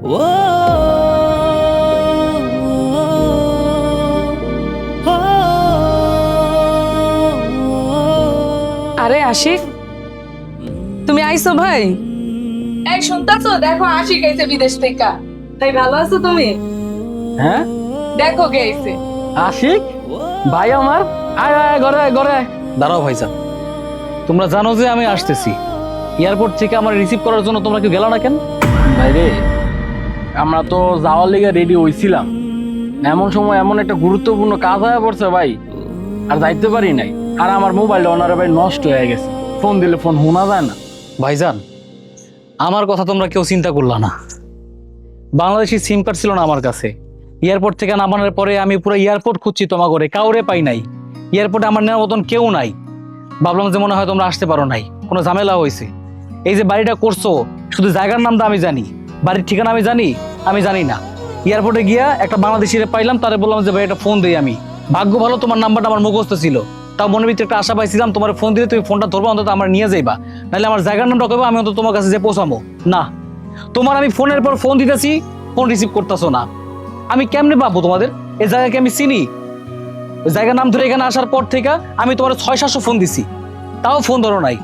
আরে আশিক, তুমি আইছো ভাই? এই শুনতাছো? দেখো আশিক আইছে বিদেশ থেকে। তাই ভালো আছো তুমি? হ্যাঁ দেখো কে আইছে। আশিক ভাই আমার, আয় আয় ঘরে আয়, ঘরে আয়। দাঁড়াও ভাইজান, তোমরা জানো যে আমি আসতেছি। এয়ারপোর্ট থেকে আমার রিসিভ করার জন্য তোমরা কেউ গেলা না কেন? ভাই রে, আমরা তো যাওয়ার লেগে রেডি হইছিলাম, এমন সময় এমন একটা গুরুত্বপূর্ণ কাজ হয়ে পড়ছে ভাই, আর যাইতে পারি নাই। আর আমার মোবাইলটা ওনারে ভাই নষ্ট হয়ে গেছে, ফোন দিলে ফোন শোনা যায় না। ভাইজান, আমার কথা তোমরা কেউ চিন্তা করলা না। বাংলাদেশি সিম কার্ড ছিল না আমার কাছে। এয়ারপোর্ট থেকে নামানোর পরে আমি পুরো এয়ারপোর্ট খুঁজছি, তোমা করে কাউরে পাই নাই। এয়ারপোর্টে আমার নেওয়ার মতন কেউ নাই। ভাবলাম যে মনে হয় তোমরা আসতে পারো নাই, কোনো ঝামেলা হয়েছে। এই যে বাড়িটা করছো, শুধু জায়গার নামটা আমি জানি, বাড়ির ঠিকানা আমি জানি না। এয়ারপোর্টে গিয়া একটা বাংলাদেশিরে পাইলাম, তারে বললাম যে ভাই একটা ফোন দিই আমি। ভাগ্য ভালো তোমার নাম্বারটা আমার মুখস্থ ছিল, তাও মনের ভিতরে একটা আশা পাইছিলাম তোমার ফোন দিলে তুমি ফোনটা ধরবা, অন্তত আমার নিয়ে যাইবা, নাহলে আমার জায়গার নামটা কইবা, আমি অন্তত তোমার কাছে যে পৌঁছাবো না। তোমার আমি ফোনের পর ফোন দিতেছি, ফোন রিসিভ করতেছো না। আমি কেমনে পাবো তোমাদের? এই জায়গাকে আমি চিনি? ওই জায়গার নাম ধরে এখানে আসার পর থেকে আমি তোমার 600-700 ফোন দিছি, তাও ফোন ধরো নাই।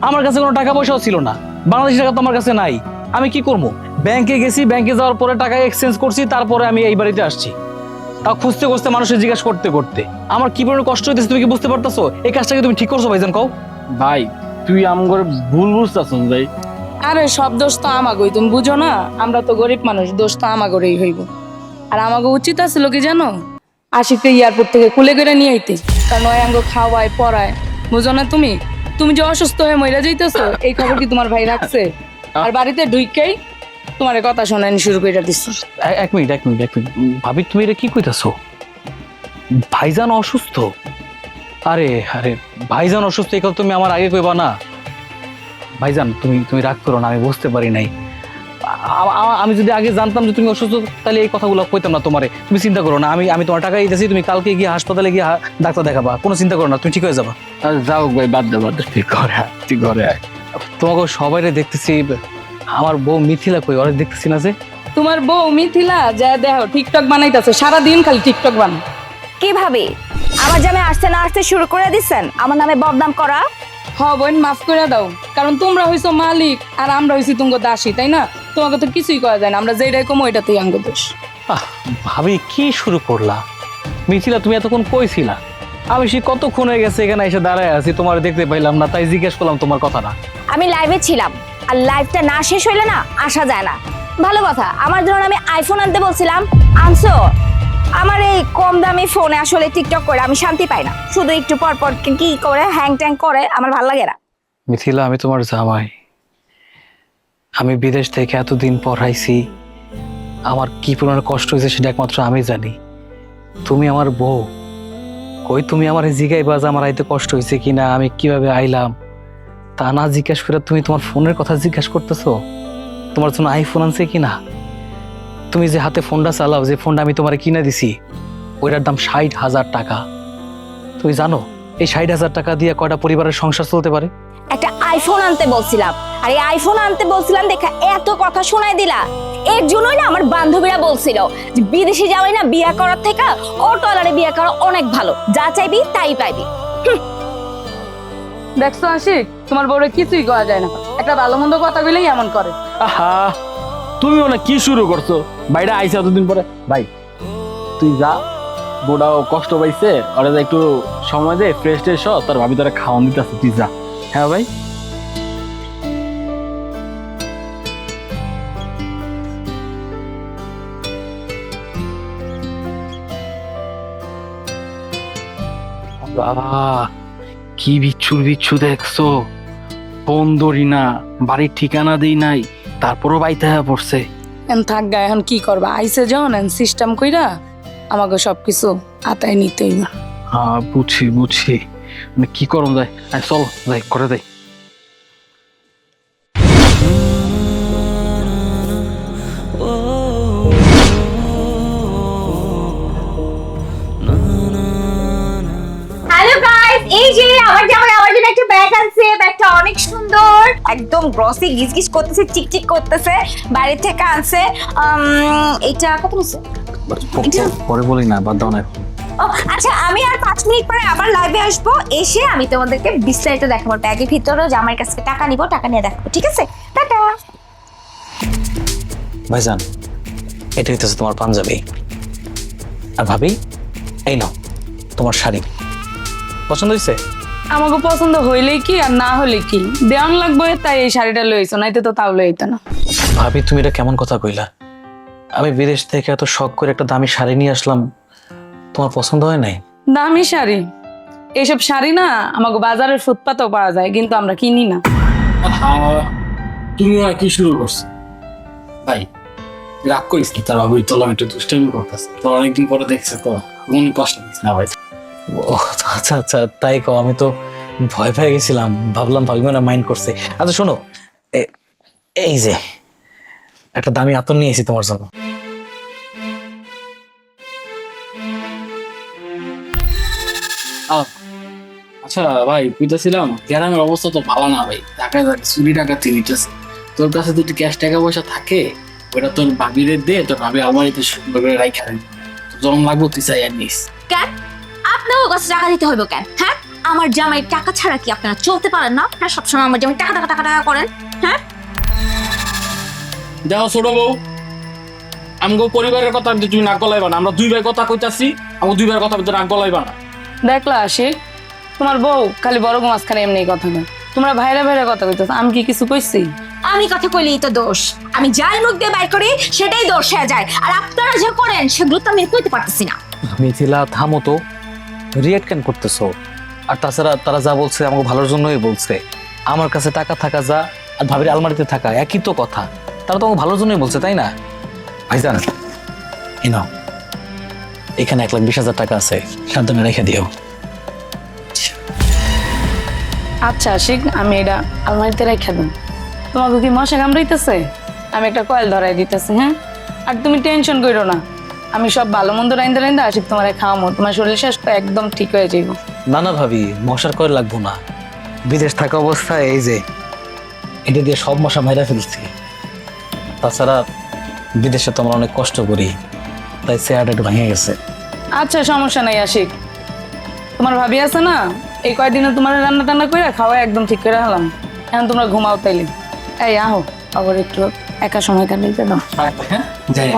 আমার কাছে কোনো টাকা পয়সাও ছিল না, বাংলাদেশি টাকা তো আমার কাছে নাই। আমি কি করবো? ব্যাংকে গেছি, ব্যাংকে যাওয়ার পরে টাকা এক্সচেঞ্জ করছি, তারপরে আমি এই বাড়িতে আসছি। তাও খুঁজতে খুঁজতে মানুষের জিজ্ঞাসা করতে করতে আমার কি পরিমাণ কষ্ট হইতেছে তুমি কি বুঝতে পারতেছো? এই কাজটাকে তুমি ঠিক করছো ভাইজান? কও ভাই, তুই আমার ভুল বুঝতেছ ভাই। আরে সব দোষ তো আমাগোই, তুমি বুঝো না? আমরা তো গরিব মানুষ, দোষ তো আমাগোরেই হইব। আর আমাকে উচিত আছিল কি জানো, আশিককে এয়ারপোর্ট থেকে কুলে করে নিয়ে আইতে, কারণ ওই আঙ্গ খাওয়ায় পড়ায়, বুঝো না? তুমি তুমি যে অসুস্থ হয়ে মইরা যাইতেছো, এই খবর কি তোমার ভাই রাখছে? আর বাড়িতে ঢুইকেই তোমার কথা শোনানি শুরু করে দিচ্ছে। এক মিনিট ভাবি, তুমি এটা কি কইতাছো? ভাইজান অসুস্থ? আরে আরে ভাইজান অসুস্থ এই কথা তুমি আমার আগে কইবা না? ভাইজান তুমি রাগ করো না, আমি বুঝতে পারি নাই। আমি যদি আগে জানতাম যে তুমি অসুস্থ, তাহলে এই কথাগুলো কইতাম না তোমারে। তুমি চিন্তা করো না, আমি তোমার টাকা দিতেছি, তুমি কালকে গিয়ে হাসপাতালে গিয়ে ডাক্তার দেখাবা, কোনো চিন্তা করো না, তুমি ঠিক হয়ে যাবা। যাও ভাই, বাদ দে ঠিক করে তোমাকে সবাই দেখতেছি। আমার বউ মিথিলা কই? ওরা দেখতেছি না যে। তোমার বউ মিথিলা যা দেখো টিকটক বানাইতেছে, সারাদিন খালি টিকটক বানায়। কিভাবে আমার জামে আসতে না আসতে শুরু করে দিচ্ছেন আমার নামে বদনাম করা? হ বোন, মাফ করে দাও, কারণ তোমরা হইছো মালিক আর আমরা হইছি তুঙ্গ দাসী, তাই না? তোমাকে তো কিছুই করা যায় না, আমরা যেটাই কমো ওইটাতেই আঙ্গ দোষ। ভাবি কি শুরু করলা? মিথিলা তুমি এতক্ষণ কইছিলা? আমি সে কতক্ষণ হয়ে গেছে এখানে এসে দাঁড়ায় আছি, তোমার দেখতে পাইলাম না, তাই জিজ্ঞেস করলাম তোমার কথাটা। আমি লাইভে ছিলাম, আর লাইভটা না শেষ হইলে না আসা যায় না। ভালো কথা, আমার জন্য আমি আইফোন আনতে বলছিলাম, আনছো? আমার এই কম দামি ফোনে আসলে টিকটক করে আমি শান্তি পাই না, শুধু একটু পর পর কি করে হ্যাং ট্যাং করে, আমার ভালো লাগে না। মিথিলা, আমি তোমার জামাই, আমি বিদেশ থেকে এতদিন পর আইছি, আমার কি পরিমাণ কষ্ট হয়েছে সেটা একমাত্র আমি জানি। তুমি আমার বউ, কই তুমি আমার জিজ্ঞাইবা যে আমার আইতে কষ্ট হয়েছে কিনা, আমি কিভাবে আইলাম, তা না জিজ্ঞাসা করে তুমি তোমার ফোনের কথা জিজ্ঞাসা করতেছো, তোমার জন্য আইফোন আনছে কিনা। তুমি যে হাতে ফোনটা চালাও, যে ফোনটা আমি তোমার কিনে দিছি, ওইটার দাম 60,000 টাকা। তুমি জানো এই 60,000 টাকা দিয়ে কয়টা পরিবারের সংসার চলতে পারে? একটা আইফোন আনতে বলছিলাম, আর এই আইফোন আনতে বলছিলাম দেখা এত কথা শোনাই দিলা। এর জন্যই না আমার বান্ধবীরা বলছিল যে বিদেশি যাওয়াই না বিয়ে করার থেকে ও টলারে বিয়ে করা অনেক ভালো, যা চাইবি তাই পাইবি। দেখছো আশিক, তোমার বউরে কিছুই করা যায় না, একটা ভালো মন্দ কথা বলেই এমন করে। আহা, তুমিও না কি শুরু করছো? ভাইরা আইসা এতদিন পরে। ভাই তুই যা, বোটাও কষ্ট পাইছে, ওরা যা একটু সময় দে, ফ্রেশ ট্রেশ হ, তার ভাবি তোরা খাওয়ান দিতে আসছে, তুই যা। হ্যাঁ ভাই। কি বিচ্ছু দেখছো? ফোন ধরি না, বাড়ির ঠিকানা দেই নাই, তারপরও বাইতে হয়ে পড়ছে। এখন থাক গা, এখন কি করবা? আইসে যখন সিস্টেম কইরা আমাকে সবকিছু আতায় নিতেই না। হ্যাঁ বুঝছি, মানে কি করুন যায়, চল যাই করে দেয়। হ্যালো গাইস, এই যে আমার জামাই আমার জন্য একটা ব্যাগ আনছে, ব্যাগটা শাড়িটা অনেক সুন্দর, একদম গ্রসি গিজগিজ করতেছে, চিকচিক করতেছে, বাইরে থেকে আনছে। এটা কত নিছে? পরে বলি না, বাদ দাও না। ও আচ্ছা, আমি আর 5 মিনিট পরে আবার লাইভে আসবো, এসে আমি তোমাদেরকে বিস্তারিত দেখাবো। ব্যাগের ভিতরে জামাইয়ের কাছ থেকে টাকা নিব, টাকা নিয়ে দেখাবো, ঠিক আছে? টাটা। ভাইজান, এটা হইতেছে তোমার পাঞ্জাবি। আর ভাবি, এই নাও তোমার শাড়ি। পছন্দ হয়েছে? আমাকে পছন্দ হইলেই কি আর না হলে কি, দেওয়ান লাগবে তাই এই শাড়িটা লইছো, নাইতে তো তাও লইতো না। ভাবি, তুমি এটা কেমন কথা কইলা? আমি বিদেশ থেকে এত শখ করে একটা দামি শাড়ি নিয়ে আসলাম, তোমার পছন্দ হয় নাই? দামি শাড়ি? এইসব শাড়ি না আমাকে বাজারের ফুটপাতেও পাওয়া যায়, কিন্তু আমরা কিনি না। তুমি আর কি শুরু করছো ভাই? রাগ করিস না, তার বাবু তোলা একটু দুষ্টামি করতেছে, তো অনেকদিন পরে দেখছে তো মনে কষ্ট দিস না ভাই। ও আচ্ছা আচ্ছা, তাই কও। আমি তো ভয় পেয়ে গেছিলাম, ভাবলাম ভাবি মানে মাইন্ড করছে। আচ্ছা শোনো, এই যে একটা দামি আতর নিয়ে এসেছি তোমার জন্য। আচ্ছা ভাই, বুঝতেছিলাম গ্রামের অবস্থা তো ভালো না ভাই, টাকা চুরি টাকা নিতেছে। তোর কাছে যদি ক্যাশ টাকা পয়সা থাকে, ওটা তোর ভাবিরে দে, তোর ভাবি আলমারিতে সুন্দর করে রাইখা দেন, যখন লাগবো তুই চাই আর নিস। কেন আপনার কাছে টাকা দিতে হইব কেন? হ্যাঁ, আমার জামাই টাকা ছাড়া কি আপনারা চলতে পারেন না? আপনারা সবসময় আমার জামাই টাকা টাকা টাকা টাকা করেন। হ্যাঁ, দেখো ছোট বউ, আমগো পরিবারের কথা তুমি নাক গলাইবা না। আমরা 2 ভাই কথা কইতাছি, আমগো 2 ভাইয়ের কথা নাক গলাইবা না। দেখলা আশিক, তোমার বউ খালি বড় মাঝখানে এমনি কথা কয়, তোমরা ভাইরা ভাইরা কথা কইতেছ, আমি কি কিছু কইছি? আমি কথা কইলেই তো দোষ, আমি যাই মুখ দিয়ে বাইর করি সেটাই দোষ হয়ে যায়, আর আপনারা যা করেন সেগুলো তো আমি কইতে পারতেছি না। মিথিলা, থামো তো, রিয়েক্ট কেন করতেছো? আর তাছাড়া তারা যা বলছে আমাকে ভালোর জন্যই বলছে। আমার কাছে টাকা থাকা যা আর ভাবির আলমারিতে থাকা একই তো কথা। তারা তো আমাকে ভালোর জন্যই বলছে, তাই না? ভাইজান, এই নাও, এখানে 1,20,000 টাকা আছে, সাবধানে রেখে দিও। আচ্ছা আশিক, আমি এটা আলমারিতে রেখে দেব। তোমাকে কি মশা কামড়াইতেছে? আমি একটা কয়েল ধরাই দিতেছি, হ্যাঁ? আর তুমি টেনশন করো না, আমি সব ভালো মন্দ রাইন্দা রাইন্দা আশিক তোমার খাওয়ামো, তোমার শরীর স্বাস্থ্য একদম ঠিক হয়ে যাইব। না না ভাবি, মশার কয়েল লাগবো না। বিদেশ থাকা অবস্থায় এই যে এটা দিয়ে সব মশা মাইরা ফেলছি। তাছাড়া বিদেশে তো আমরা অনেক কষ্ট করি, তাই চেয়ারটা একটু ভেঙে গেছে। আচ্ছা সমস্যা নাই আশিক, তোমার ভাবি আছে না, এই কয়দিনে তোমার রান্না টান্না করে খাওয়া একদম ঠিক করে হলাম। এখন তোমরা ঘুমাও তাইলে। এই আহো, আবার একটু একা সময় কাটাইতে দাও। হ্যাঁ যাই।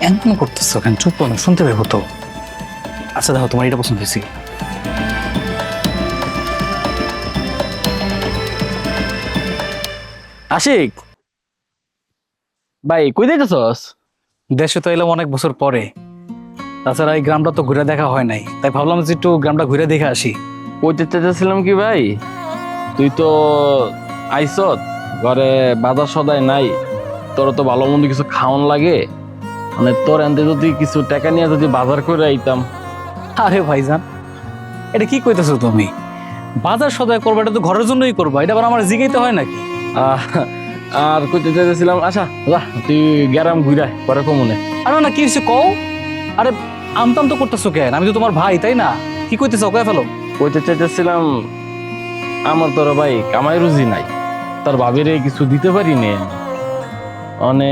এমন করতেছো কেন? চুপ করো না, শুনতে পাবো তো। আচ্ছা দেখো, তোমার এটা পছন্দ হয়েছে? আশিক ভাই, কই যাইতেছস? দেশে তো এলাম অনেক বছর পরে, তাছাড়া এই গ্রামটা তো ঘুরে দেখা হয় নাই, তাই ভাবলাম যে একটু গ্রামটা ঘুরে দেখে আসি। কইতে চাইছিলাম কি ভাই, তুই তো আইসত, ঘরে বাজার সদাই নাই, তোর তো ভালো মন্দ কিছু খাওয়ান লাগে, মানে তোর এনতে যদি কিছু টাকা নিয়ে যদি বাজার করে আইতাম। আরে ভাইজান, এটা কি কইতেছো তুমি? বাজার সদাই করবা, এটা তো ঘরের জন্যই করবা, এটা আবার আমার জিগাইতে হয় নাকি? আর কইতে চাইছিলাম, আচ্ছা যা তুই গ্যারাম ঘুরাই পরে কমনে। আরে না, কি হচ্ছে কও? আরে আমতাম তো করতেছো কেন? আমি তো তোমার ভাই, তাই না? কি কইতেছো, কয়ে ফেলো। কইতে চাইতেছিলাম, আমার তোর ভাই কামাই রুজি নাই, তার ভাবিরে কিছু দিতে পারি নে, মানে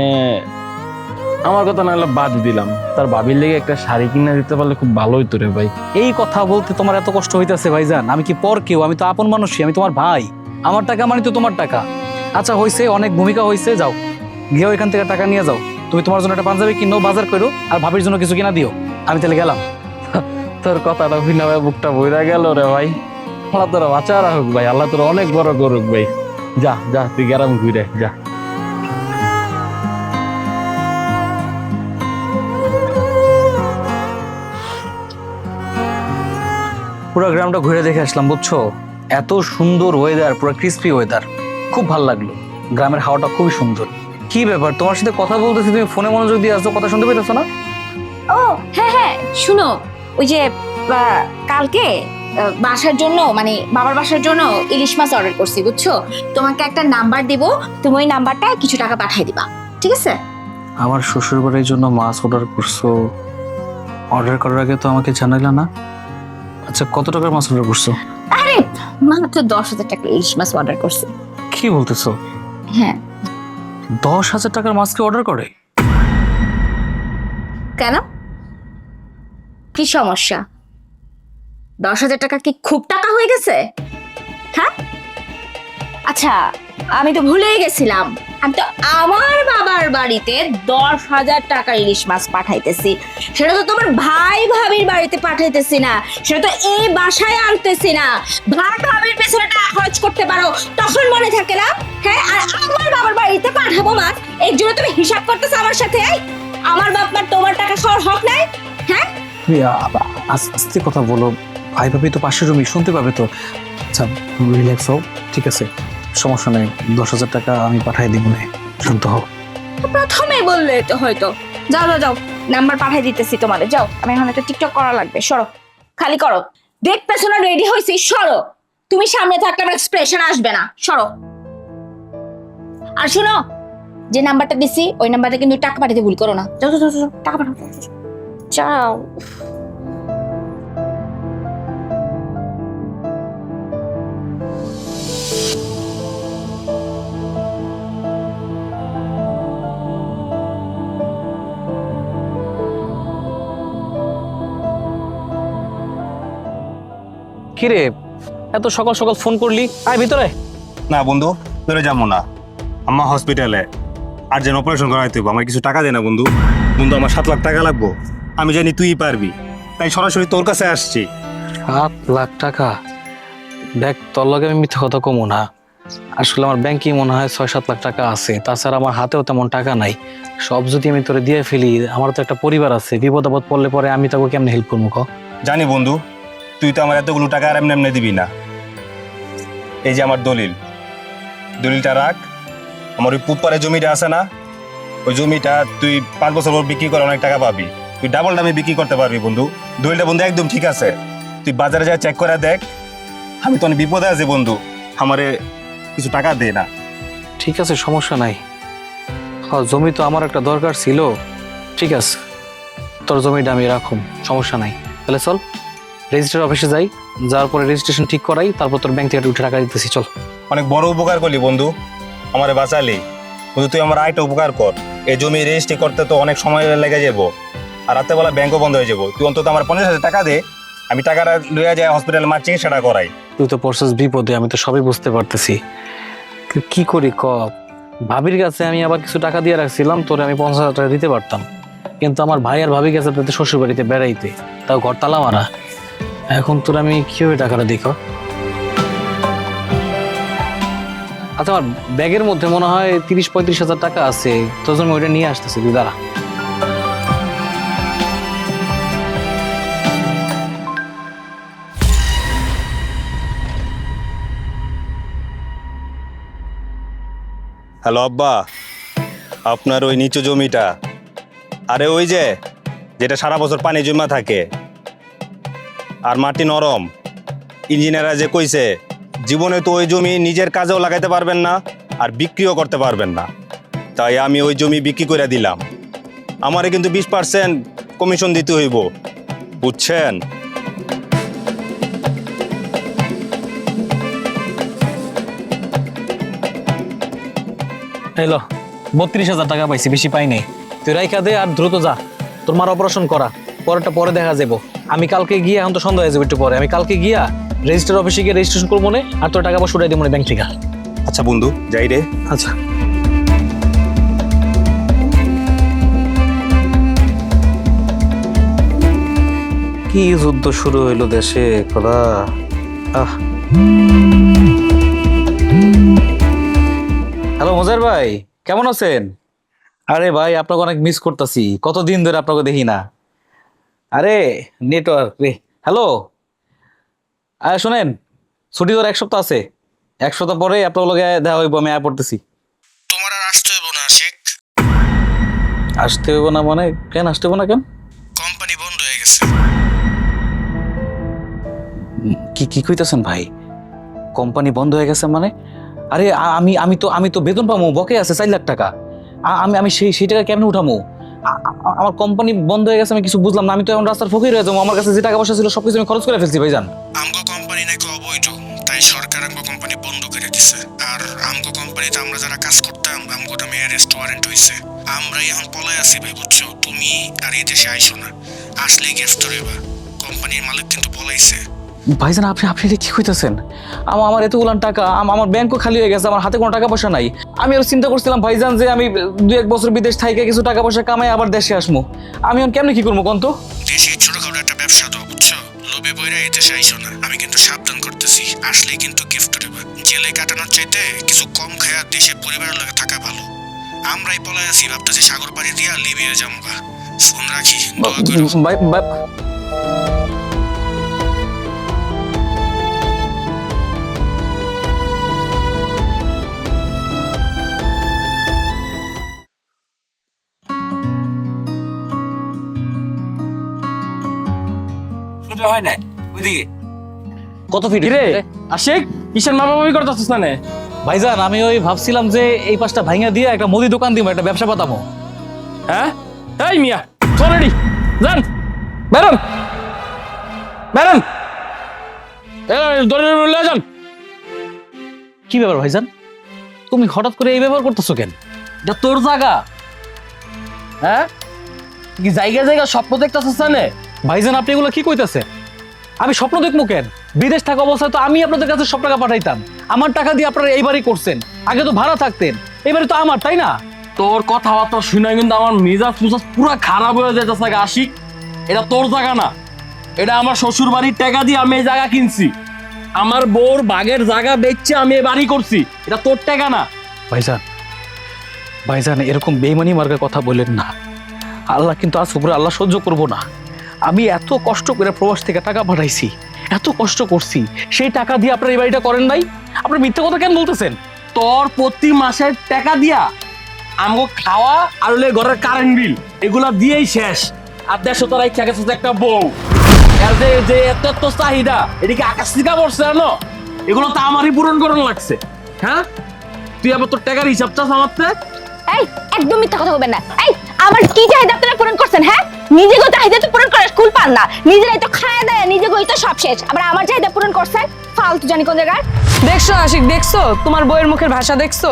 আমার কথা না হলে বাদ দিলাম, তার ভাবির লেগে একটা শাড়ি কিনে দিতে পারলে খুব ভালো হইতো রে ভাই। এই কথা বলতে তোমার এত কষ্ট হইতেছে ভাইজান? আমি কি পর কেউ? আমি তো আপন মানুষই, আমি তোমার ভাই। আমার টাকা মানে তো তোমার টাকা। আচ্ছা হইছে, অনেক ভূমিকা হইছে, যাও গিয়ে এখান থেকে টাকা নিয়ে যাও। তুমি তোমার জন্য একটা পাঞ্জাবি কিনো, বাজার করো, আর ভাবির জন্য কিছু কিনা দিও। আমি তাহলে গেলাম। তোর কথাটা ভিনা ভাই, বুকটা বইরা গেল রে ভাই। আল্লাহ তোরা বাঁচা রাখুক ভাই, আল্লাহ তোরা অনেক বড় করুক ভাই। যা যা তুই গ্রাম ঘুরে যা। পুরো গ্রামটা ঘুরে দেখে আসলাম, বুঝছো? এত সুন্দর ওয়েদার, পুরো ক্রিস্পি ওয়েদার, খুব ভালো লাগলো। গ্রামের হাওয়াটা খুবই সুন্দর। কি ব্যাপার, তোমার সাথে কথা বলতেছি, তুমি ফোনে মনোযোগ দিয়ে আসছো, কথা শুনতে পেতেছো না? ও হ্যাঁ হ্যাঁ, শুনো, ওই যে কালকে বাসার জন্য, মানে বাবার বাসার জন্য ইলিশ মাছ অর্ডার করছি, বুঝছো? তোমাকে একটা নাম্বার দিব, তুমি ওই নাম্বারটায় কিছু টাকা পাঠিয়ে দিবা, ঠিক আছে? আমার শ্বশুর বাড়ির জন্য মাছ অর্ডার করছো, অর্ডার করার আগে তো আমাকে জানাইলা না? আচ্ছা, কত টাকার মাছ অর্ডার করছো? আরে মাত্র 10,000 টাকা ইলিশ মাছ অর্ডার করছি। কি বলতেছো? হ্যাঁ। 10,000 টাকার মাছ কি অর্ডার করে? কেন, কি সমস্যা? 10,000 টাকা কি খুব টাকা হয়ে গেছে? হ্যাঁ, আচ্ছা আমি তো ভুলেই গেছিলাম, আমি তো আমার বাবার বাড়িতে 10,000 টাকা ইলিশ মাছ পাঠাইতেছি। সেটা তো তোমার ভাই ভাবির বাড়িতে পাঠাইতেছি না, সেটা তো এই বাসায় আনতেছি না। ভাই ভাবির পেছনে টাকা খরচ করতে পারো, তখন মনে থাকে না? হ্যাঁ, আর আমার বাবার বাড়িতে পাঠাবো মাছ, এর জন্য তুমি হিসাব করতেছো আমার সাথে? এই, আমার বাপ মার তোমার টাকা খাওয়ার হক নাই? হ্যাঁ, তুমি আস্তে কথা বলো, ভাই ভাবি তো পাশের রুমে শুনতে পাবে তো। আচ্ছা, রিল্যাক্স হও, ঠিক আছে, সমস্যা নেই। 10,000 টাকা আমি পাঠিয়ে দিব, না শান্ত হও। প্রথমে বললে তো হয়তো। যাও যাও যাও, নাম্বার পাঠিয়ে দিতেছি তোমাদের, যাও। আমি এখন একটা টিকটক করা লাগবে, সরো, খালি করো। দেখতেছো না রেডি হয়েছি, সরো। তুমি সামনে থাকলে আমার এক্সপ্রেশন আসবে না, সরো। আর শুনো, যে নাম্বারটা দিছি ওই নাম্বারটা কিন্তু টাকা পাঠাতে ভুল করো না। যাও যাও যাও, যাও, টাকা পাঠাও, যাও। কিরে, এত সকাল সকাল ফোন করলি? আয় ভিতরে। না বন্ধু, তোরে যাবো না। আমার হসপিটালে আর্জেন্ট অপারেশন করাইতে হবে, আমার কিছু টাকা দে না বন্ধু। বন্ধু, আমার 7 লাখ টাকা লাগবো, আমি জানি তুই পারবি, তাই সরাসরি তোর কাছে আসছি। 7 লাখ টাকা? দেখ, তোর লগে আমি মিথ্যা কথা কমো না। আসলে আমার ব্যাংকে মনে হয় 6-7 লাখ টাকা আছে, তাছাড়া আমার হাতেও তেমন টাকা নাই। সব যদি আমি তোরে দিয়ে ফেলি, আমার তো একটা পরিবার আছে, বিপদ আপদ পড়লে পরে আমি তাকে কেমনে হেল্প করবো ক? জানি বন্ধু, তুই তো আমার এতগুলো টাকা আর এমনি এমনি দিবি না। এই যে আমার দলিলটা রাখ। আমার ওই পুপারে জমিটা আছে না, ওই জমিটা তুই 5 বছর পর বিক্রি করে অনেক টাকা পাবি, তুই ডাবল দামে বিক্রি করতে পারবি বন্ধু। দলিলটা বন্ধু একদম ঠিক আছে, তুই বাজারে যা চেক করে দেখ। আমি তো অনেক বিপদে আছি বন্ধু, আমারে কিছু টাকা দে না। ঠিক আছে, সমস্যা নাই। হ্যাঁ, জমি তো আমার একটা দরকার ছিল। ঠিক আছে, তোর জমিটা আমি রাখুম, সমস্যা নাই। তাহলে চল রেজিস্ট্রার অফিসে যাই, যাওয়ার পরে রেজিস্ট্রেশন ঠিক করাই, তারপর তোর ব্যাংক থেকে উঠে টাকা দিতেছি। চল। অনেক বড় উপকার করলি বন্ধু, আমারে বাঁচালি বন্ধু। তুই আমার আরেকটা উপকার কর, এই জমি রেজিস্ট্রি করতে তো অনেক সময় লেগে যাবো, আর রাত্রেবেলা ব্যাংকও বন্ধ হয়ে যাবো। তুই অন্তত আমার 50,000 টাকা দে, আমি টাকাটা লইয়া যাই হসপিটালে মার চিকিৎসাটা করাই। তুই তো পড়ছিস বিপদে, আমি তো সবই বুঝতে পারতেছি। কি করি ক? ভাবির কাছে আমি আবার কিছু টাকা দিয়ে রাখছিলাম, তোরে আমি 50,000 টাকা দিতে পারতাম, কিন্তু আমার ভাই আর ভাবি গেছে তাদের শ্বশুর বাড়িতে বেড়াইতে, তাও ঘর তালা মারা। এখন তোর আমি কিভাবে টাকাটা দেখো? আচ্ছা, আমার ব্যাগের মধ্যে মনে হয় 30-35,000 টাকা আছে, তোর জন্য ওইটা নিয়ে আসতেছি, তুই দাঁড়া। হ্যালো আব্বা, আপনার ওই নিচু জমিটা, আরে ওই যে যেটা সারা বছর পানি জমা থাকে আর মাটি নরম, ইঞ্জিনিয়াররা যে কইছে জীবনে তো ওই জমি নিজের কাজেও লাগাইতে পারবেন না আর বিক্রিও করতে পারবেন না, তাই আমি ওই জমি বিক্রি করে দিলাম। আমারে কিন্তু 20% কমিশন দিতে হইব, বুঝছেন? এলো 32,000 টাকা পাইছি, বেশি পাই নাই। তুই রাইখা দে আর দ্রুত যা, তোর মার অপারেশন করা, পরেরটা পরে দেখা যাবো। আমি কালকে গিয়ে, এখন তো সন্ধ্যা হয়ে যাবে একটু পরে, আমি কালকে গিয়া রেজিস্টার অফিসে গিয়ে রেজিস্ট্রেশন করবো না, আর তোর টাকা পয়সা উঠাই দিব ব্যাংক থেকে। আচ্ছা বন্ধু, যাই রে। আচ্ছা। কি যুদ্ধ শুরু হইলো দেশে, খোদা। হ্যালো মজার ভাই, কেমন আছেন? আরে ভাই, আপনাকে অনেক মিস করতেছি, কতদিন ধরে আপনাকে দেখি না। আরে নেটওয়ার্ক রে। হ্যালো, শোনেন, ছুটি ধর 1 সপ্তাহ আছে, 1 সপ্তাহ পরে আপনার লগে দেখা হইব, আমি আয়া পড়তেছি। তোমার আর আসতে হইব না আশিক। আসতে হইব না মানে? কেন আসতে হইব না কেন? কোম্পানি বন্ধ হয়ে গেছে। কি কি কইতাছেন ভাই? কোম্পানি বন্ধ হয়ে গেছে মানে? আরে আমি তো বেতন পাবো, বকে আছে 4 লাখ টাকা। আমি সেই টাকা কেমনে উঠামো? আমার কোম্পানি বন্ধ হয়ে গেছে, আমি কিছু বুঝলাম না। আমি তো এখন রাস্তার ফকির হয়ে যাবো, আমার কাছে যে টাকা পয়সা ছিল সবকিছু আমি খরচ করে ফেলছি ভাইজান। আমগো কোম্পানি নাকি অবৈধ, তাই সরকার আমগো কোম্পানি বন্ধ করে দিছে। আর আমগো কোম্পানিতে আমরা যারা কাজ করতাম আমগো নামে অ্যারেস্ট ওয়ারেন্ট হইছে। আমরাই এখন পলায় আছি ভাই, বুঝছো? তুমি আর এই দেশে আইসো না, আসলেই গ্রেফতার হইবা। কোম্পানির মালিক কিন্তু পলাইছে। ভাইজান আপনি আপনি এটা কি কইতেছেন? আমার এতগুলান টাকা, আমার ব্যাংকও খালি হয়ে গেছে, আমার হাতে কোনো টাকা পয়সা নাই। আমি আর চিন্তা করছিলাম ভাইজান যে আমি 2-1 বছর বিদেশ থাইকে কিছু টাকা পয়সা কামাই আবার দেশে আসবো। আমি এখন কেমনে কি করবো কোন তো? দেশে ছোটখাটো একটা ব্যবসা দাও, বুঝছো? লোভে বইরা এই দেশে আইসো না, আমি কিন্তু সাবধান করতেছি। আসলেই কিন্তু গ্রেফতার হইবা। জেলে কাটানোর চাইতে কিছু কম খায়া দেশে পরিবারের লগে থাকা ভালো। আমরাই পলায় আছি, ভাবতেছি সাগর পাড়ি দিয়া লিবিয়া যামগা। ফোন রাখি, দোয়া করো। হয় না ওইদিকে কত ফিট কিরে আশিক, কিসের মামা মামি করতেছিস না নে? ভাইজান আমি ওই ভাবছিলাম যে এই পাশটা ভাঙা দিয়ে একটা মুদি দোকান দিব, একটা ব্যবসা পাতামো। হ্যাঁ এই মিয়া চল রেডি যান, বেরোন বেরোন, দৌড়ে লয়ে যান। কি ব্যাপার ভাইজান, তুমি হঠাৎ করে এই ব্যবহার করতেছো কেন? এটা তোর জায়গা। হ্যাঁ কি জায়গা জায়গা স্বপ্ন দেখতেছিস না নে? ভাইজান আপনি এগুলো কি কইতাছেন? আমি স্বপ্ন দেখবো কেন? বিদেশ থাকা অবস্থায় তো আমি আপনাদের কাছে সব টাকা পাঠাইতাম। আমার টাকা দিয়ে আপনারা এইবারই করছেন, আগে তো ভাড়া থাকতেন, এবারে তো আমার, তাই না? তোর কথাবার্তা শুনে কিন্তু আমার মেজাজ মুজাজ পুরো খারাপ হয়ে যাইতেছে আশিক। এটা তোর জায়গা না, এটা আমার শ্বশুর বাড়ির টাকা দিয়ে আমি এই জায়গা কিনছি। আমার বউর বাগের জায়গা বেচছে আমি এই বাড়ি করছি, এটা তোর টাকা না। ভাইজান ভাইজান এরকম বেইমানি মার্গের কথা বললেন না। আল্লাহ কিন্তু আজ উপরে আল্লাহ সহ্য করবো না। আমি এত কষ্ট করে প্রবাস থেকে টাকা পাঠাইছি, এত কষ্ট করছি, সেই টাকা দিয়ে আপনার এই বাড়িটা করেন নাই। আপনি মিথ্যা কথা কেন বলতেছেন? তোর প্রতি মাসের টাকা দিয়া আমগো খাওয়া আর হলে ঘরের কারেন্ট বিল এগুলা দিয়েই শেষ। আর দেড়শো তারাই খেয়ে গেছে একটা বউ। আর যে যে এত এত চাহিদা এদিকে আকাশ থেকে পড়ছে জানো, এগুলো তো আমারই পূরণ করানো লাগছে। হ্যাঁ তুই আবার তোর টাকার হিসাব চাস আমার থেকে? এই একদম মিথ্যা কথা বলবেন না। এই আমার কি চাহিদা আপনারা পূরণ করছেন? হ্যাঁ নিজেকে চাহিদা তো পূরণ করার স্কুল পান না, নিজেরাই তো খায় দেয়, নিজেকেই তো সব শেষ, আবার আমার চাহিদা পূরণ করছেন ফালতু জানি কোন জায়গায়। দেখছো আশিক, দেখছো তোমার বইয়ের মুখের ভাষা, দেখছো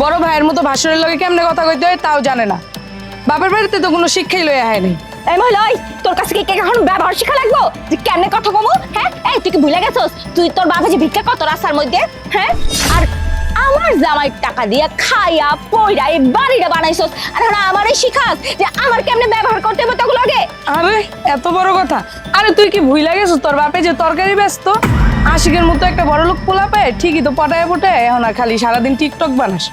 বড় ভাইয়ের মতো ভাসুরের লগে কেমনে কথা কইতে হয় তাও জানে না। বাপের বাড়িতে তো কোনো শিক্ষাই লইয়া হয়নি। এই মহিলা, ওই তোর কাছে কি এখন ব্যবহার শিখা লাগবো যে কেমনে কথা কমু? হ্যাঁ এই তুই কি ভুলে গেছস তুই তোর বাবা যে ভিক্ষা কত রাস্তার মধ্যে? হ্যাঁ আর আমার জামাইয়ের টাকা দিয়ে খাইয়া পয়রা এই বাড়িটা বানাইছস, আর এখন আমারই শিখাস যে আমার কেমনে ব্যবহার করতে হবে তগুলো আগে? আরে এত বড় কথা! আরে তুই কি ভুইলা গেছিস তোর বাপে যে তরকারি ব্যস্ত? আশিকের মতো একটা বড় লোক পোলা পায় ঠিকই তো পটায় পটায়, এখন আর খালি সারাদিন টিকটক বানাস।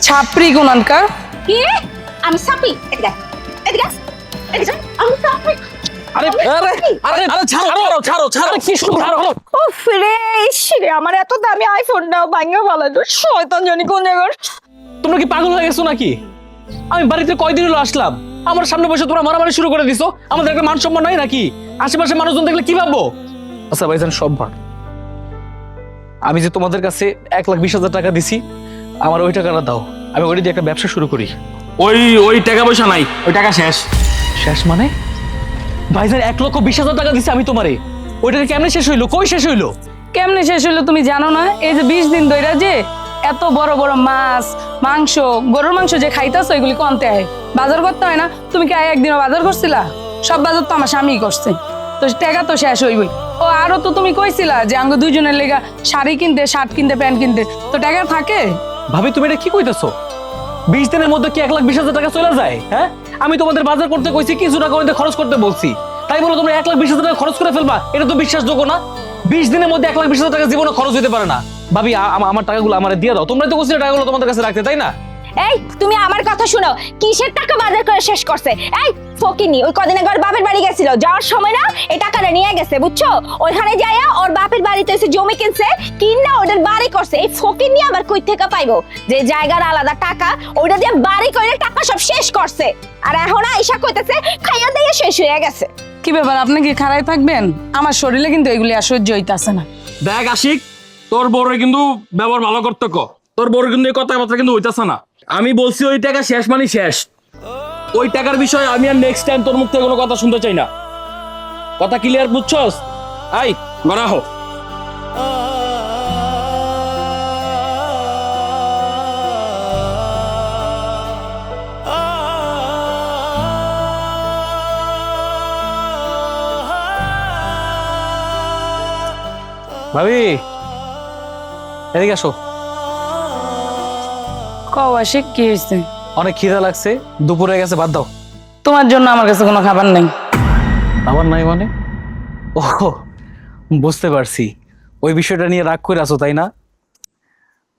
ছাপরি গুণানকার। কি আমি সাপি? এদিকে আয়, এদিকে আয়, এদিকে আয়, আমি সাপি? আরে আরে আরে আরে ছাড়ো ছাড়ো ছাড়ো, কি শুরু ছাড়ো। উফ রে, ইস রে, আমার এত দামি আইফোনটাও ভাঙা ফেলাইলো, শয়তান জানি কোন জায়গার। তোমরা কি পাগল হয়ে গেছো নাকি? আমি বাড়িতে কয়দিন হলো আসলাম, আমার সামনে বসে তোমরা মারামারি শুরু করে দিছো। আমাদের একটা মান সম্মান নাই নাকি? আশেপাশে মানুষজন দেখলে কি ভাববো? আচ্ছা ভাইজান সব ভাগ, আমি যে তোমাদের কাছে 1,20,000 টাকা দিছি, আমার ওই টাকাটা দাও, আমি ওই দিয়ে একটা ব্যবসা শুরু করি। ওই টাকা পয়সা নাই, ওই টাকা শেষ। শেষ মানে? ভাইজান 1,20,000 টাকা দিছি আমি তোমারে, ওইটাকে কেমনে শেষ হইলো? কই শেষ হইলো? কেমনে শেষ হইলো তুমি জানো না? এই যে 20 দিন ধইরা যে এত বড় বড় মাছ মাংস, গরুর মাংস যে খাইতাছো এগুলি কমতে হয়, বাজার করতে হয় না? তুমি কি একদিনও বাজার করছিলা? সব বাজার তো আমার স্বামী করছে, তো টাকা তো শেষ হইবই। ও আরো তো তুমি কইছিলা যে আঙ্গ দুইজনের লেগা শাড়ি কিনতে, শার্ট কিনতে, প্যান্ট কিনতে, তো টাকা থাকে? ভাবি তুমি এটা কি কইতেছো? 20 দিনের মধ্যে কি 1,20,000 টাকা চলে যায়? হ্যাঁ আমি তোমাদের বাজার করতে কইছি, কিছু টাকা ওইতে খরচ করতে বলছি, তাই বলো তোমরা 1,20,000 টাকা খরচ করে ফেলবা? এটা তো বিশ্বাসযোগ্য না। 20 দিনের মধ্যে 1,20,000 টাকা জীবনে খরচ হতে পারে না। ভাবি আমার টাকাগুলো আমার দিয়ে দাও, তোমরা তো কইছিলে টাকাগুলো তোমাদের কাছে রাখতে, তাই না? এই তুমি আমার কথা শুনো, কিসের টাকা বাজার করে শেষ করছে? এই ফকিনি ওই কদিন আগে ওর বাপের বাড়ি গেছিল, যাওয়ার সময় না এই টাকাটা নিয়ে গেছে, বুঝছো? ওইখানে যাইয়া ওর বাপের বাড়িতে এসে জমি কিনছে, কিনা ওদের বাড়ি করছে। এই ফকিনি আবার কই থেকে পাইবো যে জায়গার আলাদা টাকা, ওইটা দিয়ে বাড়ি করে টাকা সব শেষ করছে। আর এখন আইসা কইতেছে খাইয়া দিয়ে শেষ হয়ে গেছে। কি ব্যাপার, আপনি কি খাড়াই থাকবেন? আমার শরীরে কিন্তু এগুলি আর সহ্য হইতাছে না। দেখ আশিক, তোর বউরে কিন্তু ব্যবহার ভালো করতে ক, তোর বউর কিন্তু এই কথাবার্তা কিন্তু হইতাছে না। আমি বলছি ওই টাকা শেষ মানে শেষ। ওই টাকার বিষয়ে আমি আর নেক্সট টাইম তোর মুখ থেকে কোনো কথা শুনতে চাই না। কথা ক্লিয়ার বুঝছস? আই গড়া হো। ভাবি এদিকে আসো। কও আশিক কি হয়েছে? অনেক খিদা লাগছে, দুপুরে গেছে, বাদ দাও। তোমার জন্য আমার কাছে কোনো খাবার নেই। আমার নাই মানে? ও বুঝতে পারছি, ওই বিষয়টা নিয়ে রাগ করে আছো তাই না?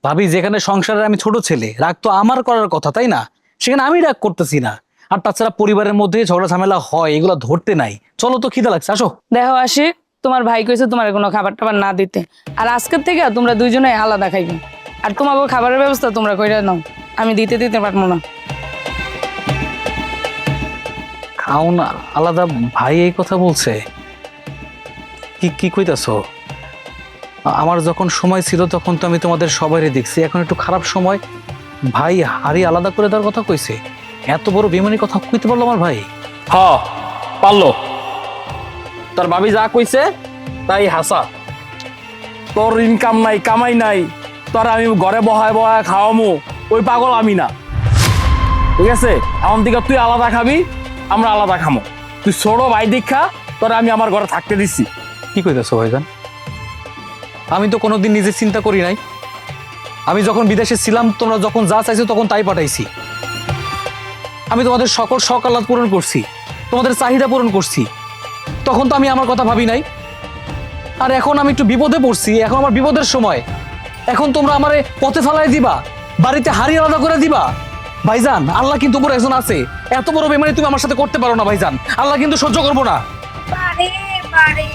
ভাবি যেখানে সংসারের আমি ছোট ছেলে, রাগ তো আমার করার কথা তাই না? সেখানে আমি রাগ করতেছি না। আর তাছাড়া পরিবারের মধ্যে ঝগড়া ঝামেলা হয়, এগুলো ধরতে নাই। চলো তো, খিদা লাগছে, আসো। দেখো আশিক, তোমার ভাই কইছে তোমার কোনো খাবার টাবার না দিতে, আর আজকের থেকে তোমরা দুইজনে আলাদা খাইবে। আর তোমাকে খাবারের ব্যবস্থা তোমরা কইরা নাও, আমি দিতে পারবো না। খাও না আলাদা? ভাই এই কথা বলছে? কি কি কইতাছো? আমার যখন সময় ছিল তখন তো আমি তোমাদের সবাইরে দেখছি, এখন একটু খারাপ সময়, ভাই হাড়ি আলাদা করে দেওয়ার কথা কইছে? এত বড় বেমানি কথা কইতে পারলো আমার ভাই? হ পারলো। তোর ভাবি যা কইছে তাই হাসা। তোর ইনকাম নাই, কামাই নাই, তোর আমি ঘরে বহায় বহায় খাওয়ামু, ওই পাগল আমি না। ঠিক আছে, এখন থেকে তুই আলাদা খাবি, আমরা আলাদা খামো। তুই ছোট ভাই দীক্ষা, তোর আমি আমার ঘরে থাকতে দিচ্ছি। কি কইতাছো ভাইজান? আমি তো কোনোদিন নিজে চিন্তা করি নাই। আমি যখন বিদেশে ছিলাম, তোমরা যখন যা চাইছো তখন তাই পাঠাইছি। আমি তোমাদের সকল শখ আহ্লাদ পূরণ করছি, তোমাদের চাহিদা পূরণ করছি, তখন তো আমি আমার কথা ভাবি নাই। আর এখন আমি একটু বিপদে পড়ছি, এখন আমার বিপদের সময়, এখন তোমরা আমারে পথে ফেলাই দিবা, বাড়িতে হাড়ি আলাদা করে দিবা। ভাইজান, আল্লাহ কিন্তু উপর একজন আছে, এত বড় বেমানি তুমি আমার সাথে করতে পারো না ভাইজান। আল্লাহ কিন্তু সহ্য করবো না। পারে পারে,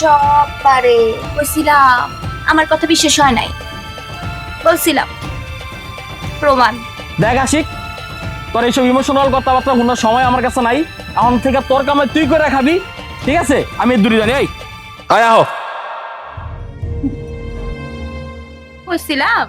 সব পারে। বলছিলাম আমার কথা বিশ্বাস হয় নাই, বলছিলাম প্রমাণ। দেখ আশিক, তোর এইসব ইমোশনাল কথাবার্তা শোনার সময় আমার কাছে নাই। এখন থেকে তোর কামাই তুই করে খাবি, ঠিক আছে? আমি দূরে জানি। এই আয় আহ। বলছিলাম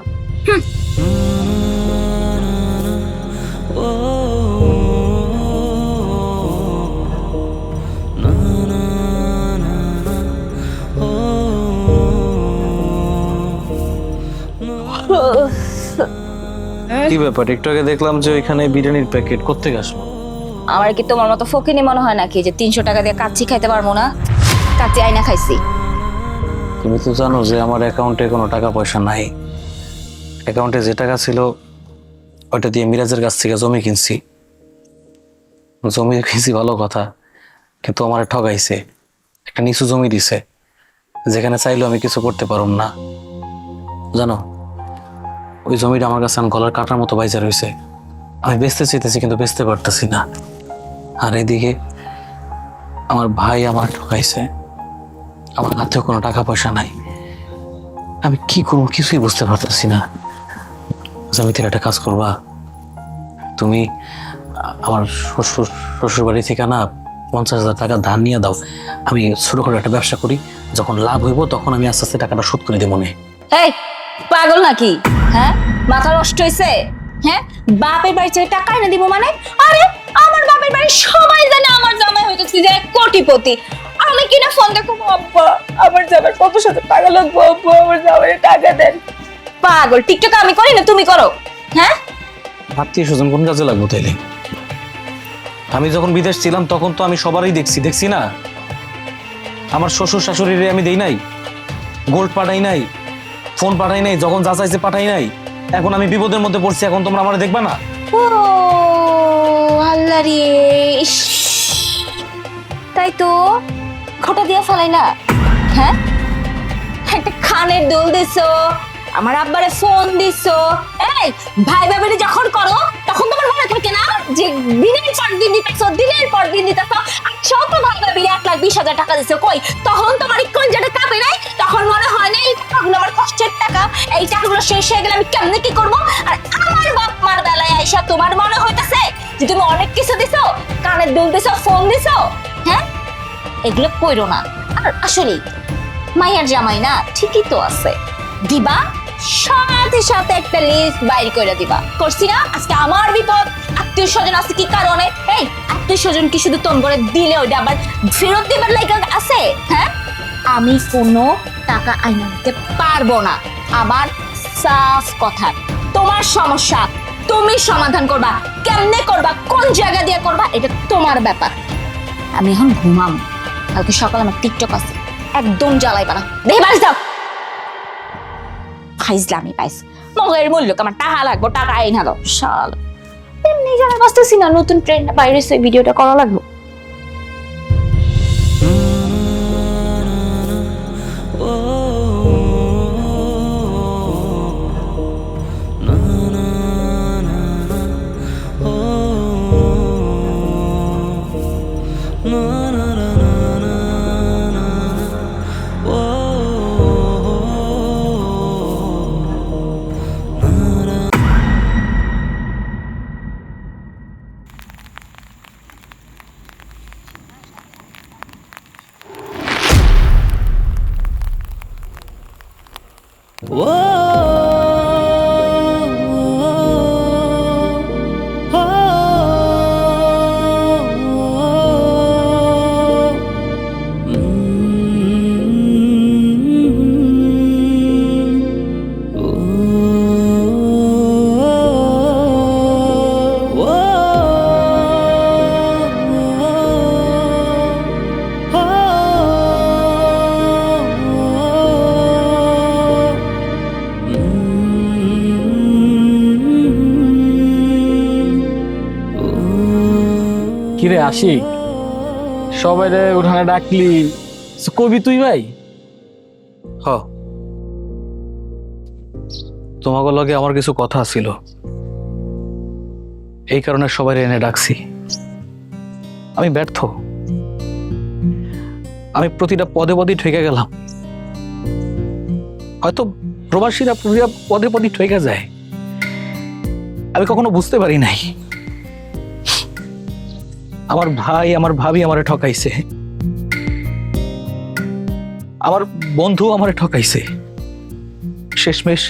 কি ব্যাপার? একটু আগে দেখলাম যে ওইখানে বিরিয়ানির প্যাকেট কোত্থেকে আসলো? আমার কি তোমার মতো ফকিনি মনে হয় নাকি যে 300 টাকা দিয়ে কাচ্চি খাইতে পারবো না? কাচ্চি আইনা খাইছি। তুমি তো জানো যে আমার অ্যাকাউন্টে কোনো টাকা পয়সা নাই। অ্যাকাউন্টে যে টাকা ছিল ওইটা দিয়ে মিরাজের কাছ থেকে জমি কিনছি। জমি কিনছি ভালো কথা, কিন্তু আমার ঠগাইছে, একটা নিচু জমি দিছে, যেখানে চাইলেও আমি কিছু করতে পারুম না। জানো, ওই জমিটা আমার কাছে গলার কাটার মতো বাইজা রয়েছে। আমি বেচতে চাইতেছি কিন্তু বেচতে পারতেছি না। আর এদিকে আমার ভাই আমার ঠকাইছে, আমার হাতেও কোনো টাকা পয়সা নাই। আমি কি করবো কিছুই বুঝতে পারতেছি না। জমিতে একটা কাজ করবা তুমি, আমার শ্বশুর বাড়ি থেকে না 50,000 টাকা ধার নিয়ে দাও। আমি ছোট করে একটা ব্যবসা করি, যখন লাভ হইব তখন আমি আস্তে আস্তে টাকাটা শোধ করে দেবো। মনে এই পাগল নাকি? হ্যাঁ, মাথা নষ্ট হইছে? হ্যাঁ, বাপের বাড়ি থেকে টাকা এনে দিব মানে? আরে আমার বাপের বাড়ি সবাই জানে আমার জামাই হইতেছে যে কোটিপতি। আমি কিনা ফোন দেখো, আব্বা আমার জামাই কত শত টাকা লাগবে, আব্বা আমার জামাই টাকা দেন। পাগল, টিকটক আমি করি না তুমি করো? হ্যাঁ, আত্মীয় স্বজন কোন কাজে লাগবো তাইলে? আমি যখন বিদেশ ছিলাম তখন তো আমি সবারই দেখছি না। আমার শ্বশুর শাশুড়িরে আমি দেই নাই, গোল্ড পাঠাই নাই, ফোন পাঠাই নাই, যখন যা চাইছে পাঠাই নাই। এখন আমি বিপদের মধ্যে পড়ছি, এখন তোমরা আমার দেখবা না? ও আল্লাহ রে, ইস, তাই তো খোটা দিয়া ফেলাই না। হ্যাঁ, একটা খানের দোল দিছো, আমার আব্বারে ফোন দিছো। এই ভাই বাবারে যখন করো তখন তোমার মনে থাকে না যে দিনের পর দিন দিতেছো, দিনের পর দিন দিতেছো? ছোট ভাই বাবিরে 1,20,000 টাকা দিছো, কই তখন তোমার কোন যেটা কাঁপে নাই? তখন মনে হয় না এই টাকাগুলো আমার কষ্টের টাকা, এই টাকাগুলো শেষ হয়ে গেলে আমি কেমনে কি করবো? আর আমার বাপ মার বেলায় আইসা তোমার মনে হইতেছে যে তুমি অনেক কিছু দিছো, কানের দুল দিছো, ফোন দিছো। হ্যাঁ, এগুলো কইরো না। আর আসলে মাইয়ার জামাই না ঠিকই তো আছে, দিবা সাথে সাথে একটা লিস্ট বাইর করে দিবা। করছি না? আজকে আমার বিপদ, আত্মীয় স্বজন আছে কি কারণে? এই আত্মীয় স্বজন কি শুধু তোন করে দিলে ওইটা আবার ফেরত দিবার লাইক আছে? হ্যাঁ, আমি কোনো টাকা আইনা দিতে পারবো না। আমার সাফ কথা, তোমার সমস্যা তুমি সমাধান করবা, কেমনে করবা, কোন জায়গা দিয়ে করবা, এটা তোমার ব্যাপার। আমি এখন ঘুমাম, কালকে সকালে আমার টিকটক আছে, একদম জ্বালাইবা না। দেখে বাড়ি যাও। ফাইজলামি পাইস, মগের মূল্য আমার টাকা লাগবো, টাকা আইনা দাও। শাল এমনি জানা বাঁচতেছি না, নতুন ট্রেন্ড বাইরে সেই ভিডিওটা করা লাগলো। কিরে আশিক, সবাই রে উঠানে ডাকলি, কবি তুই ভাই? হ, তোমাকে লগে আমার কিছু কথা ছিল, এই কারণে সবাই এনে ডাকছি। আমি ব্যর্থ, আমি প্রতিটা পদে পদে ঠেকে গেলাম। হয়তো প্রবাসীরা প্রতিটা পদে পদে ঠেকে যায়, আমি কখনো বুঝতে পারি নাই। আমার ভাই আমার ভাবি আমারে ঠকাইছে, আমার বন্ধু আমারে ঠকাইছে। শেষমেশ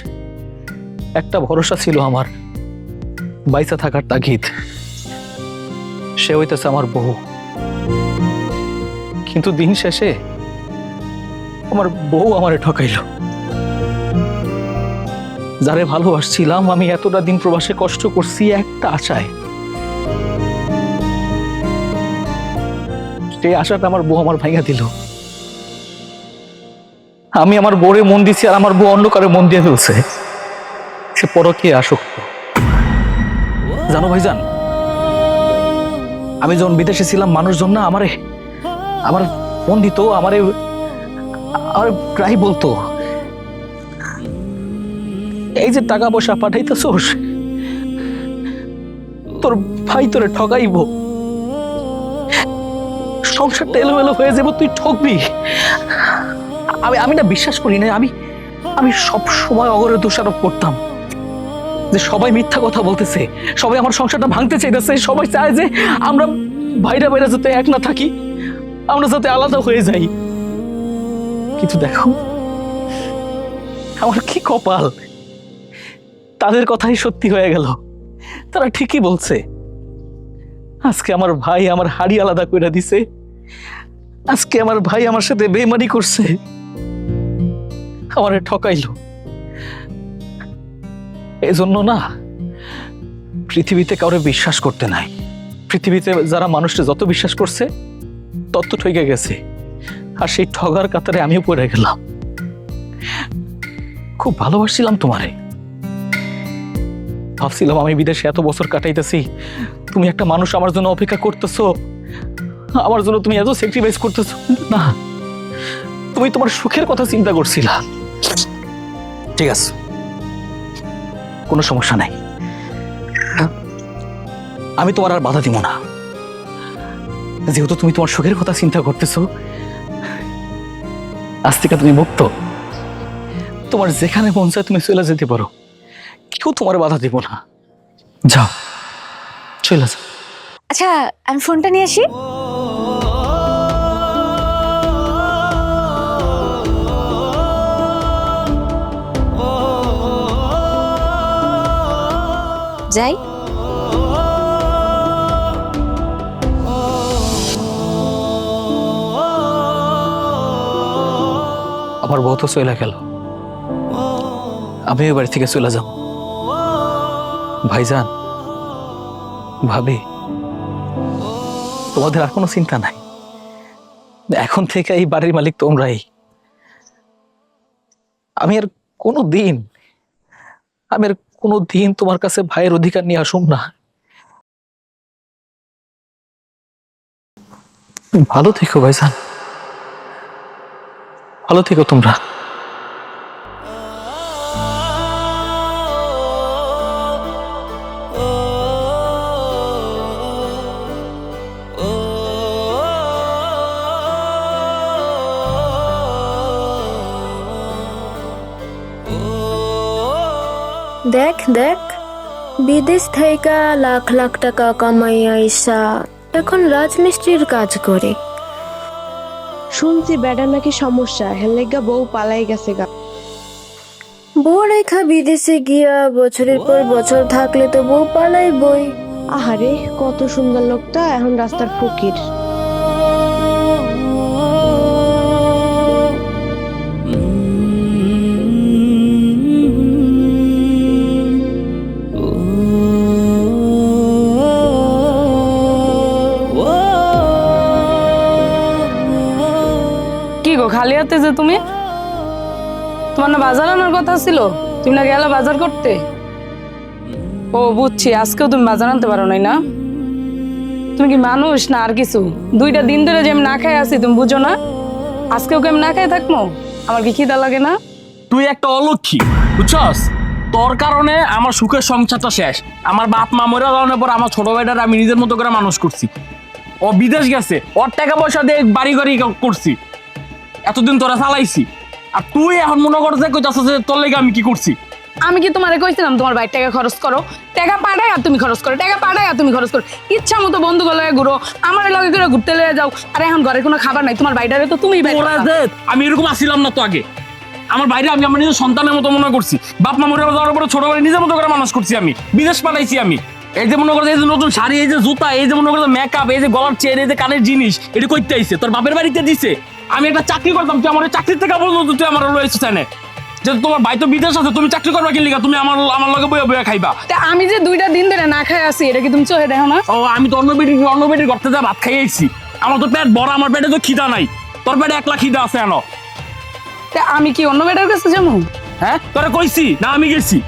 একটা ভরসা ছিল আমার, বাইসা থাকার তাগিদ, সে হইতেছে আমার বউ। কিন্তু দিন শেষে আমার বউ আমারে ঠকাইল। যারে ভালোবাসছিলাম, আমি এতটা দিন প্রবাসে কষ্ট করছি একটা আশায়, সেই আশাটা আমার বউ আমার ভাঙা দিল। আমি আমার বউরে মন দিছি, আর আমার বউ অন্য কারো মন দিয়ে ফেলছে। সে পরকীয়ায় আসক্ত। জানো ভাইজান, আমি যখন বিদেশে ছিলাম, মানুষজন না আমার ফোন দিত, আমার প্রায় বলতো, এই যে টাকা পয়সা পাঠাইতেছোস, তোর ভাই তোরে ঠকাইব, সংসারটা এলোমেলো হয়ে যাবো, তুই ঠকবি। আমি না বিশ্বাস করি না। আমি সব সময় অগরে দোষারোপ করতাম যে সবাই মিথ্যা কথা বলতেছে, সবাই আমার সংসারটা ভাঙতে চাইতেছে, সবাই চায় যে আমরা ভাইরা ভাইরা যাতে এক না থাকি, আমরা যাতে আলাদা হয়ে যাই। কিন্তু দেখো আমার কি কপাল, তাদের কথাই সত্যি হয়ে গেল। তারা ঠিকই বলছে। আজকে আমার ভাই আমার হাড়ি আলাদা করে দিছে, আজকে আমার ভাই আমার সাথে বেইমানি করছে, আমারে ঠকাইলো। এজন্য না পৃথিবীতে কাউরে বিশ্বাস করতে নাই। পৃথিবীতে যারা মানুষকে যত বিশ্বাস করছে তত ঠকে গেছে, আর সেই ঠগার কাতারে আমিও পড়ে গেলাম। খুব ভালোবাসছিলাম তোমারে, ভাবছিলাম আমি বিদেশে এত বছর কাটাইতেছি, তুমি একটা মানুষ আমার জন্য অপেক্ষা করতেছো, আমার জন্য তুমি এত স্যাক্রিফাইস করতেছো। না, তুমি তোমার সুখের কথা চিন্তা করছিলা। ঠিক আছে, কোনো সমস্যা নাই, আমি তোমার আর বাধা দিব না। যেহেতু তুমি তোমার সুখের কথা চিন্তা করতেছো, আজ থেকে তুমি মুক্ত, তোমার যেখানে মন চায় তুমি চলে যেতে পারো, কেউ তোমার বাধা দিব না। যাও, চলে যাও। আচ্ছা, আমি ফোনটা নিয়ে আসি। যাই। আমার বউ তো চলে গেল, আমি এই বাড়ি থেকে চলে যাব। ভাইজান, ভাবি, তোমাদের আর কোনো চিন্তা নাই। এখন থেকে এই বাড়ির মালিক তোমরাই। আমি আর কোনো দিন তোমার কাছে ভাইয়ের অধিকার নিয়ে আসুম না। ভালো থেকো ভাইজান, ভালো থেকো তোমরা। দেখ দেখ, বিদেশ থেকে লাখ লাখ টাকা কামাই আইসা এখন রাজমিস্ত্রির কাজ করে। শুনছি বেটার নাকি সমস্যা, হেলেগা বউ পালাই গেছে গা। বউ রেখা বিদেশে গিয়া বছরের পর বছর থাকলে তো বউ পালাই বই। আহারে কত সুন্দর লোকটা এখন রাস্তার ফকির। কি গো, খালি হাতে যে তুমি? তোমার না বাজার আনার কথা ছিল, তুমি না গেলা বাজার করতে? ও বুঝছি, আজকেও তুমি বাজার আনতে পারো নাই না? তুমি কি মানুষ না আর কিছু? 2টা দিন ধরে যে আমি না খাই আছি, তুমি বুঝো না? আজকেও কি আমি না খাই থাকবো? আমার কি খিদা লাগে না? তুই একটা অলক্ষী, বুঝছস? তোর কারণে আমার সুখের সংসারটা শেষ। আমার বাপ মা মরে যাওয়ার পর আমার ছোট ভাইটার আমি নিজের মতো করে মানুষ করছি। ও বিদেশ গেছে, ওর টাকা পয়সা দিয়ে বাড়ি গাড়ি করছি, এতদিন তোরা চালাইছি। আর তুই এখন মনে করছে কইতাছিস যে তোর লেগে আমি কি করছি? আমি কি তোমারে কইছিলাম তোমার ভাই টাকা খরচ করো? টাকা পাঠায় আর তুমি খরচ করো, টাকা পাঠায় আর তুমি খরচ করো। ইচ্ছা মতো বন্ধু লগে ঘুরো, আমার লগে করে ঘুরতে লয়ে যাও। আর এখন ঘরে কোনো খাবার নাই, তোমার ভাইটারে তো তুমিই বাইরে ওরা যে আমি এরকম আসছিলাম না তো আগে। আমার বাইরে আমি আমার নিজের সন্তানের মতো মনে করছি। বাপ মা মরে যাওয়ার পরে ছোট ভাই নিজের মতো করে মানুষ করছি আমি, বিদেশ পাঠাইছি আমি। এই যে মনে করছে এই যে নতুন শাড়ি, এই যে জুতা, এই যে মনে করছে মেকআপ, এই যে গলার চেন, এই যে কানের জিনিস, এটা কইতে আইছে তোর বাপের বাড়িতে দিছে। আমি একটা চাকরি করতাম, তুই আমার চাকরির থেকে পর্যন্ত তুই আমার লয়েছিস জানে যে তোমার ভাই তো বিদেশ আছে, তুমি চাকরি করবা কি লিগা? তুমি আমার লগে বইয়া বইয়া খাইবা। তা আমি যে 2টা দিন ধরে না খাই আছি, এটা কি তুমি চোখে দেখো না? ও আমি তো অন্য বেটির করতে যা ভাত খাই আইছি। আমার তো পেট বড়, আমার পেটে তো খিদা নাই, তোর পেটে 1 লাখ খিদা আছে এনো। তা আমি কি অন্য মেয়েটার কাছে যাবো? হ্যাঁ তোরা কইছি না আমি গেছি?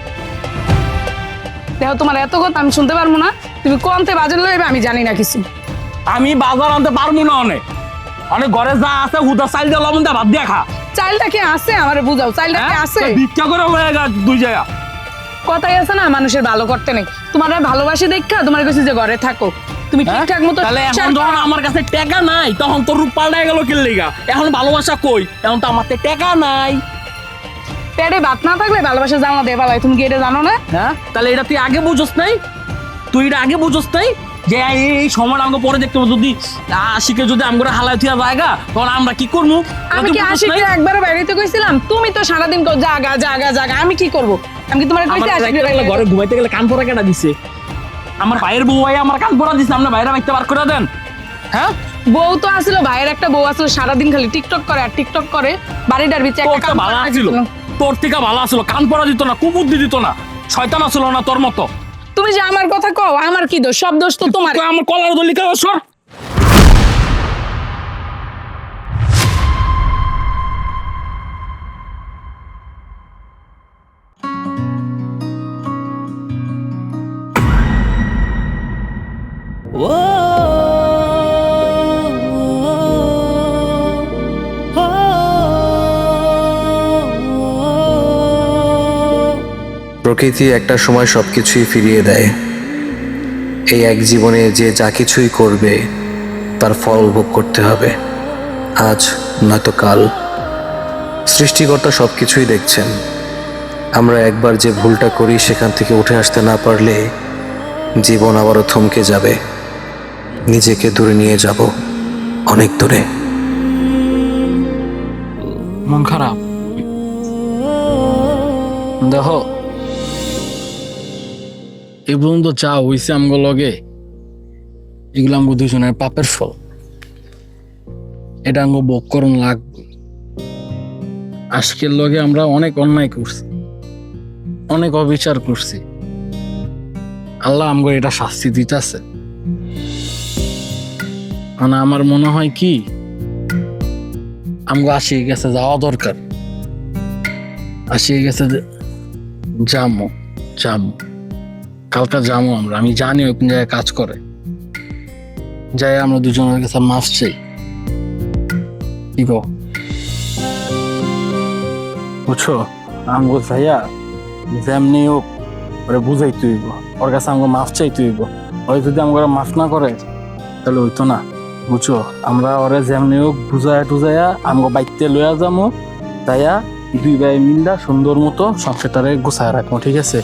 দেখো, তোমার এত কথা আমি শুনতে পারবো না। তুমি কোনতে বাজার লইবে আমি জানি না কিছু। আমি বাজার আনতে পারবো না। অনেক অনেক ঘরে যা আছে হুদা চাইল দিয়ে লবণ দিয়ে ভাত দিয়ে খা। চাইলটা কি আছে আমারে বুঝাও, চাইলটা কি আছে? ভিক্ষা করে হয়ে গেছে 2 জায়গা। কথাই আছে না, মানুষের ভালো করতে নেই। তোমার ভালোবাসি দেখা তোমার কাছে যে ঘরে থাকো, তুমি ঠিকঠাক মতো তাহলে এখন যখন আমার কাছে টাকা নাই তখন তোর রূপ পাল্টায় গেল কি লিগা? এখন ভালোবাসা কই? এখন তো আমার টাকা নাই। পেটে ভাত না থাকলে ভালোবাসা জানা দেবা ভাই, তুমি কি এটা জানো না? হ্যাঁ তাহলে এটা তুই আগে বুঝোস নাই? তুই এটা আগে বুঝোস নাই যে এই সময়টা আমাকে পরে দেখতে হবে? যদি আশিকে যদি আমরা হালাই থিয়া জায়গা তখন আমরা কি করবো? আমি কি আশিকে একবারও বাইরেতে কইছিলাম? তুমি তো সারাদিন কও জাগা জাগা জাগা, আমি কি করব? আমি কি তোমার কইছি আশিকে ঘরে ঘুমাইতে গেলে কান পরা কেটা দিছে? আমার ভাইয়ের বউ ভাই আমার কান পরা দিছে, আমরা বাইরে বাইতে বার করে দেন। হ্যাঁ বউ তো আসলো, ভাইয়ের একটা বউ আসলো, সারাদিন খালি টিকটক করে আর টিকটক করে। বাড়িটার ভিতরে একটা কাম ভালো করা ছিল, ছিল। তোর থেকে ভালো ছিল, কান পরা দিত না, কুবুদ্ধি দিত না, শয়তান আসলো না তোর মতো। তুমি যে আমার কথা কও, আমার কি দোষ? সব দোষ তো তোমার। আমার কলার দলি কেন সর? প্রকৃতি একটা সময় সবকিছুই ফিরিয়ে দেয়। এই এক জীবনে যে যা কিছুই করবে তার ফল ভোগ করতে হবে, আজ নয়তো কাল। সৃষ্টিকর্তা সবকিছুই দেখছেন। আমরা একবার যে ভুলটা করি সেখান থেকে উঠে আসতে না পারলে জীবন আবারও থমকে যাবে, নিজেকে দূরে নিয়ে যাব, অনেক দূরে। মন খারাপ দেখো, এ পর্যন্ত যা হইছে আমগো লগে এগুলো আমগো দুজনের পাপের ফল। এটা আমগো ভোগ করণ লাগবে। আজকের লগে আমরা অনেক অন্যায় করছি, অনেক অবিচার করছি। আল্লাহ আমগো এটা শাস্তি দিতেছে। মানে আমার মনে হয় কি আমগো আসিয়ে গেছে যাওয়া দরকার, আসিয়ে গেছে যামো যামো কালকা যামো আমরা। আমি জানি ওই কোন জায়গায় কাজ করে, যাই আমরা দুজনের কাছে মাফ চাই। কি গো বুঝছো, আমগো যাইয়া যেমনি হোক ওরে বুঝাই তুইব, ওর কাছে আমগো মাফ চাই তুইব। ওই যদি আমগো মাফ না করে তাহলে হইতো না, বুঝছো। আমরা ওরে যেমনি হোক বুঝাইয়া টুজাইয়া আমগো বাইতে লইয়া যাবো, তাইয়া দুই ভাই মিল্লা সুন্দর মতো সংসারটারে গুছায় রাখবো, ঠিক আছে?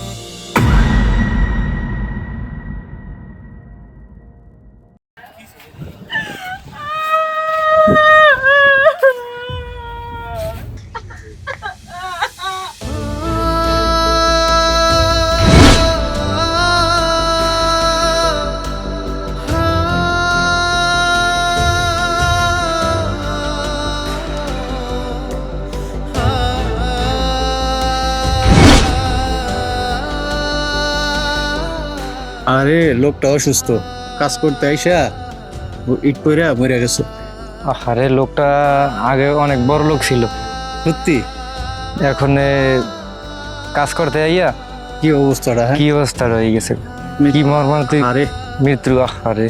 আরে লোকটা অসুস্থ, কাজ করতে আইসা ইট পইরা মরে গেছে। আরে লোকটা আগে অনেক বড় লোক ছিল, সত্যি? এখন কাজ করতে আইয়া কি অবস্থাটা? কি অবস্থা রয়ে গেছে, কি মর্মান্তিক আরে মৃত্যু। আরে